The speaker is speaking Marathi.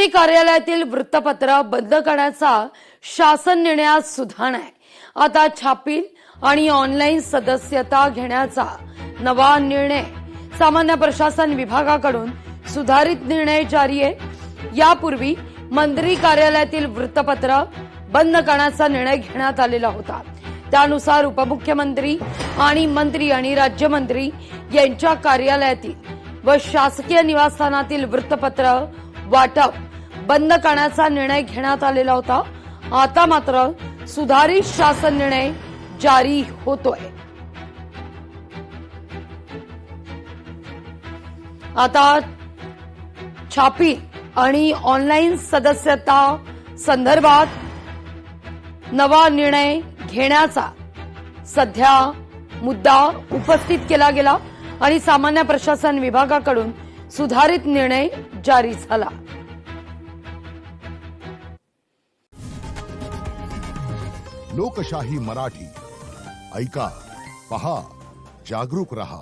मंत्री कार्यालयातील वृत्तपत्र बंद करण्याचा शासन निर्णयात सुधारणा आहे। आता छापील आणि ऑनलाईन सदस्यता घेण्याचा नवा निर्णय सामान्य प्रशासन विभागाकडून सुधारित निर्णय जारी आहे। यापूर्वी मंत्री कार्यालयातील वृत्तपत्र बंद करण्याचा निर्णय घेण्यात आलेला होता। त्यानुसार उपमुख्यमंत्री आणि मंत्री आणि राज्यमंत्री यांच्या कार्यालयातील व शासकीय निवासस्थानातील वृत्तपत्र वाटप बंद करण्याचा निर्णय घेण्यात आलेला होता। आता मात्र सुधारित शासन निर्णय जारी होतोय। आता छापील आणि ऑनलाईन सदस्यता संदर्भात नवा निर्णय घेण्याचा सध्या मुद्दा उपस्थित केला गेला आणि सामान्य प्रशासन विभागाकडून सुधारित निर्णय जारी झाला। लोकशाही मराठी ऐका, पहा, जागरूक रहा।